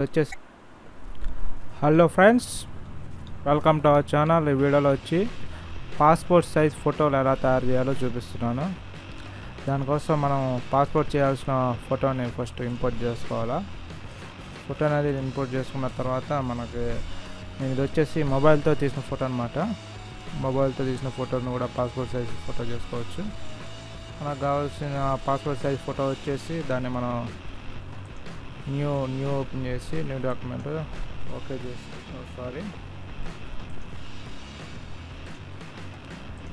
వచ్చేసి hello friends, welcome to our channel. ఈ వీడియోలో వచ్చి పాస్పోర్ట్ సైజ్ ఫోటోలు ఎలా తయారు చేయాలో చూపిస్తున్నాను. దానికోసం మనం పాస్పోర్ట్ చేయాల్సిన ఫోటోని ఫస్ట్ ఇంపోర్ట్ చేసుకోవాలా. ఫోటో అనేది ఇంపోర్ట్ చేసుకున్న తర్వాత మనకి ఇది వచ్చేసి మొబైల్తో తీసిన ఫోటో అనమాట. మొబైల్తో తీసిన ఫోటోని కూడా పాస్పోర్ట్ సైజ్ ఫోటో చేసుకోవచ్చు. మనకు కావాల్సిన పాస్పోర్ట్ సైజ్ ఫోటో వచ్చేసి దాన్ని మనం న్యూ ఓపెన్ చేసి న్యూ డాక్యుమెంట్ ఓకే చేసి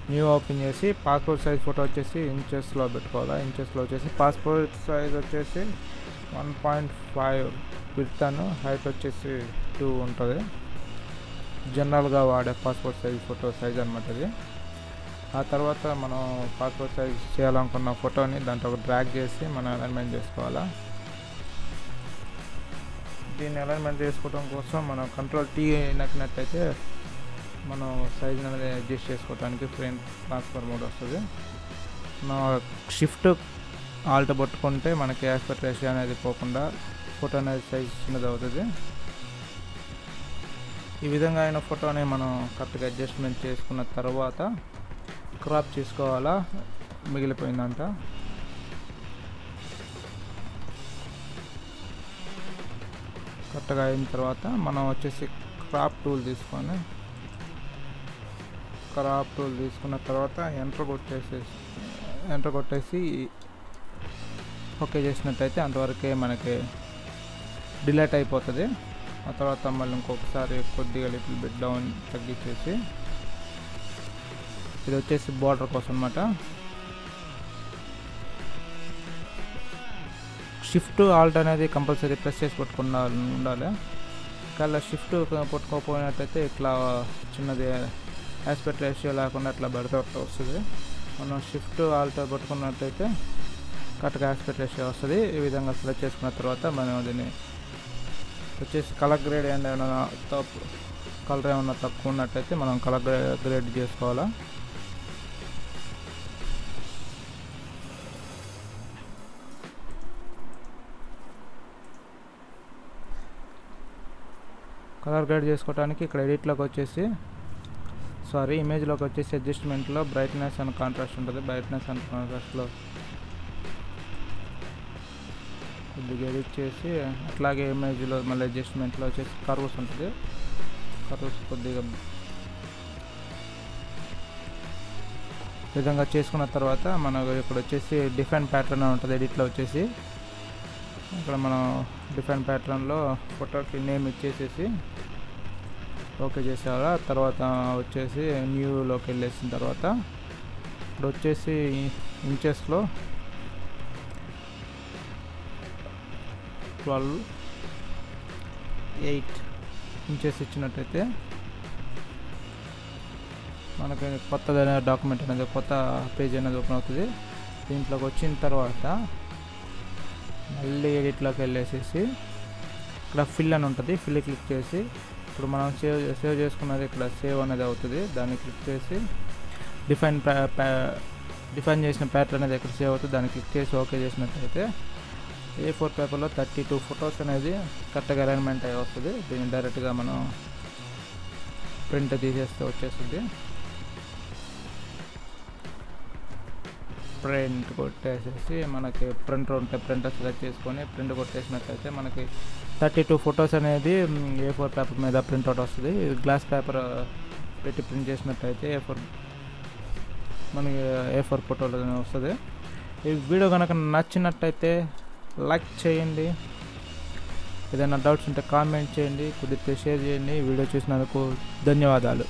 న్యూ ఓపెన్ చేసి పాస్పోర్ట్ సైజ్ ఫోటో వచ్చేసి ఇంచెస్లో పెట్టుకోవాలి. ఇంచెస్లో వచ్చేసి పాస్పోర్ట్ సైజ్ వచ్చేసి 1.5 విడ్త్ అను హైట్ వచ్చేసి 2 ఉంటుంది. జనరల్గా వాడే పాస్పోర్ట్ సైజ్ ఫోటో సైజ్ అనమాట ఇది. ఆ తర్వాత మనం పాస్పోర్ట్ సైజ్ చేయాలనుకున్న ఫోటోని దాంట్లో డ్రాగ్ చేసి మనం అలైన్మెంట్ చేసుకోవాలా. దీన్ని అలైన్మెంట్ చేసుకోవడం కోసం మనం Ctrl+T నొక్కినట్లయితే మనం సైజ్ అనేది అడ్జస్ట్ చేసుకోవడానికి ఫ్రేమ్ ట్రాన్స్ఫర్ మోడ్ వస్తుంది. షిఫ్ట్ ఆల్ట్ పట్టుకుంటే మనకి ఆస్పెక్ట్ రేషియో అనేది పోకుండా ఫోటో అనేది సైజ్ చిన్నది అవుతుంది. ఈ విధంగా అయిన ఫోటోని మనం కరెక్ట్గా అడ్జస్ట్మెంట్ చేసుకున్న తర్వాత క్రాప్ చేసుకోవాలా మిగిలిపోయిందంట. కరెక్ట్గా అయిన తర్వాత మనం వచ్చేసి క్రాప్ టూల్ తీసుకున్న తర్వాత ఎంటర్ కొట్టేసి ఓకే చేసినట్టయితే అంతవరకే మనకి డిలీట్ అయిపోతుంది. ఆ తర్వాత మళ్ళీ ఇంకొకసారి కొద్దిగా లిటిల్ బిట్ డౌన్ తగ్గించేసి ఇది వచ్చేసి బార్డర్ కోసం అనమాట. షిఫ్ట్ ఆల్ట్ అనేది కంపల్సరీ ప్రెస్ చేసి ఉండాలి. ఒకవేళ షిఫ్ట్ పట్టుకోకపోయినట్టయితే ఇట్లా చిన్నది ఆస్పెక్ట్ రేషియో లేకుండా అట్లా పెడితే వస్తుంది. మనం షిఫ్ట్ ఆల్ట్ పట్టుకున్నట్టయితే కరెక్ట్గా ఆస్పెక్ట్ రేషియో వస్తుంది. ఈ విధంగా సెలెక్ట్ చేసుకున్న తర్వాత మనం దీన్ని వచ్చేసి కలర్ గ్రేడ్ కలర్ ఏమన్నా తక్కువ ఉన్నట్టయితే మనం కలర్ గ్రేడ్ చేసుకోవాలా. కలర్ గ్రేడ్ చేసుకోవడానికి ఇక్కడ ఎడిట్లోకి వచ్చేసి ఇమేజ్లోకి వచ్చేసి అడ్జస్ట్మెంట్లో బ్రైట్నెస్ అండ్ కాంట్రాస్ట్ ఉంటుంది. బ్రైట్నెస్ అండ్ కాంట్రాస్ట్లో కొద్దిగా ఎడిట్ చేసి అట్లాగే ఇమేజ్లో మళ్ళీ అడ్జస్ట్మెంట్లో వచ్చేసి కర్వ్స్ ఉంటుంది. కర్వ్స్ కొద్దిగా విధంగా చేసుకున్న తర్వాత మనకు ఇక్కడ వచ్చేసి డిఫైన్ ప్యాటర్న్ ఉంటుంది. ఎడిట్లో వచ్చేసి ఇక్కడ మనం డిఫరెంట్ ప్యాటర్న్లో ఫోటోకి నేమ్ ఇచ్చేసేసి ఓకే చేసేవాళ్ళ. తర్వాత వచ్చేసి న్యూలోకి వెళ్ళేసిన తర్వాత ఇప్పుడు వచ్చేసి ఇంచెస్లో 12.8 ఇంచెస్ ఇచ్చినట్టయితే మనకి కొత్త డాక్యుమెంట్ అనేది కొత్త పేజ్ అనేది ఓపెన్ అవుతుంది. దీంట్లోకి వచ్చిన తర్వాత మళ్ళీ ఎడిట్లోకి వెళ్ళేసేసి ఇక్కడ ఫిల్ అని ఉంటుంది. ఫిల్ క్లిక్ చేసి ఇప్పుడు మనం సేవ్ చేసుకున్నది ఇక్కడ సేవ్ అనేది అవుతుంది. దాన్ని క్లిక్ చేసి డిఫైన్ చేసిన ప్యాటర్న్ అనేది ఇక్కడ సేవ్ అవుతుంది. దాన్ని క్లిక్ చేసి ఓకే చేసినట్లయితే A4 పేపర్లో 32 ఫొటోస్ అనేది కరెక్ట్గా అలైన్మెంట్ అయ్యి వస్తుంది. దీన్ని డైరెక్ట్గా మనం ప్రింట్ తీసేస్తే వచ్చేస్తుంది. ప్రింట్ కొట్టేసేసి మనకి ప్రింటర్ ఉంటే ప్రింటర్ సెలెక్ట్ చేసుకొని ప్రింట్ కొట్టేసినట్లయితే మనకి 32 ఫొటోస్ అనేది A4 పేపర్ మీద ప్రింట్అవుట్ వస్తుంది. గ్లాస్ పేపర్ పెట్టి ప్రింట్ చేసినట్లయితే మనకి A4 ఫోటోలు వస్తుంది. ఈ వీడియో కనుక నచ్చినట్టయితే లైక్ చేయండి. ఏదైనా డౌట్స్ ఉంటే కామెంట్ చేయండి. కుదిరితే షేర్ చేయండి. వీడియో చూసినందుకు ధన్యవాదాలు.